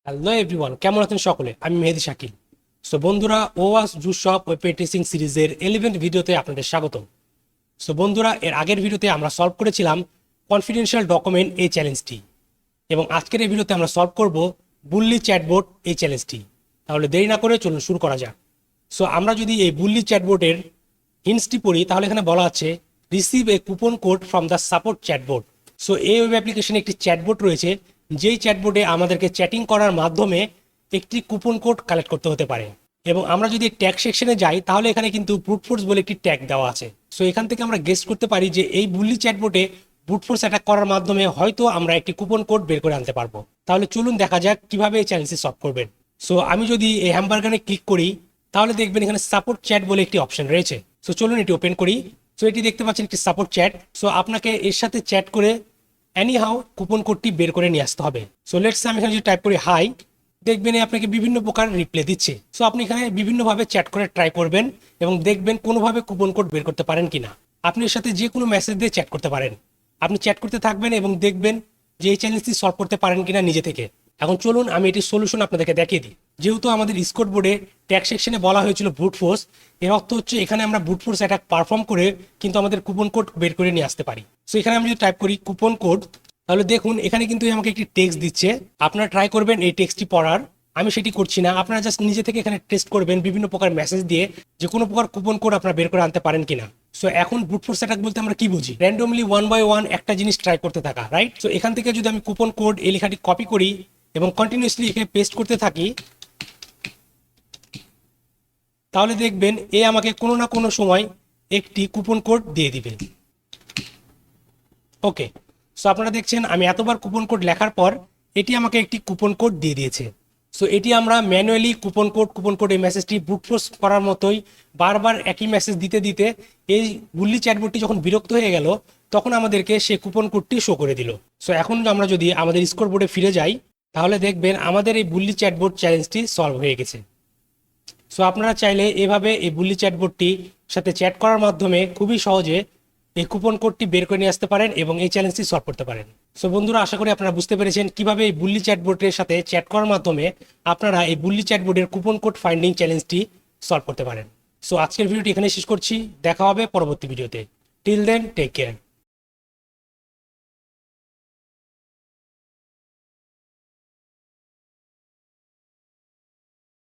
Hello everyone, কেমন আছেন সকলে? আমি মehedishakeel। সো বন্ধুরা, ওয়াস জুসপ ওয়েব পেন্টেস্টিং সিরিজের 11th ভিডিওতে আপনাদের স্বাগতম। সো বন্ধুরা, এর আগের ভিডিওতে আমরা সলভ করেছিলাম কনফিডেন্সিয়াল ডকুমেন্ট এই চ্যালেঞ্জটি, এবং আজকের এই ভিডিওতে আমরা সলভ করব বুল্লি চ্যাটবোট এই চ্যালেঞ্জটি। তাহলে দেরি না করে চলুন শুরু করা যাক। সো আমরা যদি এই বুল্লি চ্যাটবোটের হিন্টসটি পড়ি, তাহলে এখানে বলা আছে receive a coupon code from the support chatbot. So এই ওয়েব অ্যাপ্লিকেশনে একটি চ্যাটবোট রয়েছে, যেই চ্যাটবোর্ডে আমাদেরকে চ্যাটিং করার মাধ্যমে একটি কুপন কোড কালেক্ট করতে হতে পারে। এবং আমরা যদি ট্যাগ সেকশনে যাই, তাহলে এখানে কিন্তু ব্রুট ফোর্স বলে একটি ট্যাগ দেওয়া আছে। সো এখান থেকে আমরা গেস করতে পারি যে এই বুল্লি চ্যাটবোটে ব্রুট ফোর্স অ্যাটাক করার মাধ্যমে হয়তো আমরা একটি কুপন কোড বের করে আনতে পারবো। তাহলে চলুন দেখা যাক কিভাবে এই চ্যালেঞ্জটি সলভ করবেন। সো আমি যদি এই হ্যামবার্গারে ক্লিক করি, তাহলে দেখবেন এখানে সাপোর্ট চ্যাট বলে একটি অপশন রয়েছে। সো চলুন এটি ওপেন করি। সো এটি দেখতে পাচ্ছেন একটি সাপোর্ট চ্যাট। সো আপনাকে এর সাথে চ্যাট করে এনিহাউ কুপন কোডটি বের করে নিয়ে আসতে হবে। সো লেটস আমি এখানে যদি টাইপ করি হাই, দেখবেন আপনাকে বিভিন্ন প্রকার রিপ্লাই দিচ্ছে। সো আপনি এখানে বিভিন্নভাবে চ্যাট করে ট্রাই করবেন এবং দেখবেন কোনোভাবে কুপন কোড বের করতে পারেন কিনা। আপনি এর সাথে যে কোনো মেসেজ দিয়ে চ্যাট করতে পারেন। আপনি চ্যাট করতে থাকবেন এবং দেখবেন যে এই চ্যালেঞ্জটি সলভ করতে পারেন কিনা নিজে থেকে। এখন চলুন আমি এটির সলিউশন আপনাদেরকে দেখিয়ে দিই। যেহেতু আমাদের স্কোর বোর্ডে ট্যাগ সেকশনে বলা হয়েছিল ব্রুট ফোর্স, এর অর্থ হচ্ছে এখানে আমরা ব্রুট ফোর্স অ্যাটাক পারফর্ম করে কিন্তু আমাদের কুপন কোড বের করে নিয়ে আসতে পারি। সো এখানে আমি যদি টাইপ করি কুপন কোড, তাহলে দেখুন এখানে কিন্তু আমাকে একটি টেক্সট দিচ্ছে। আপনারা ট্রাই করবেন এই টেক্সটটি পড়ার। আমি সেটি করছি না, আপনারা জাস্ট নিজে থেকে এখানে টেস্ট করবেন বিভিন্ন প্রকার মেসেজ দিয়ে যে কোনো প্রকার কুপন কোড আপনারা বের করে আনতে পারেন কিনা। সো এখন ব্রুট ফোর্স অ্যাটাক বলতে আমরা কি বুঝি? র্যান্ডমলি 1 বাই 1 একটা জিনিস ট্রাই করতে থাকা, রাইট? সো এখান থেকে যদি আমি কুপন কোড এই লেখাটি কপি করি এবং কন্টিনিউয়াসলি এখানে পেস্ট করতে থাকি, তাহলে দেখবেন এ আমাকে কোনো না কোনো সময় একটি কুপন কোড দিয়ে দিবে। ওকে, সো আপনারা দেখছেন আমি এতবার কুপন কোড লেখার পর এটি আমাকে একটি কুপন কোড দিয়ে দিয়েছে। সো এটি আমরা ম্যানুয়ালি কুপন কোড এই মেসেজটি ব্রুট ফোর্স করার মতোই বারবার একই মেসেজ দিতে দিতে এই বুল্লি চ্যাটবোটটি যখন বিরক্ত হয়ে গেল, তখন আমাদেরকে সেই কুপন কোডটি শো করে দিল। সো এখন আমরা যদি আমাদের স্কোর বোর্ডে ফিরে যাই, তাহলে দেখবেন আমাদের এই বুল্লি চ্যাটবোট চ্যালেঞ্জটি সলভ হয়ে গেছে। সো আপনারা চাইলে এভাবে এই বুল্লি চ্যাটবোটটির সাথে চ্যাট করার মাধ্যমে খুবই সহজে এই কুপন কোডটি বের করে নিয়ে আসতে পারেন এবং এই চ্যালেঞ্জটি সলভ করতে পারেন। সো বন্ধুরা, আশা করি আপনারা বুঝতে পেরেছেন কিভাবে এই বুল্লি চ্যাটবোটের সাথে চ্যাট করার মাধ্যমে আপনারা এই বুল্লি চ্যাটবোর্ডের কুপন কোড ফাইন্ডিং চ্যালেঞ্জটি সলভ করতে পারেন। সো আজকের ভিডিওটি এখানে শেষ করছি। দেখা হবে পরবর্তী ভিডিওতে। Till then, take care.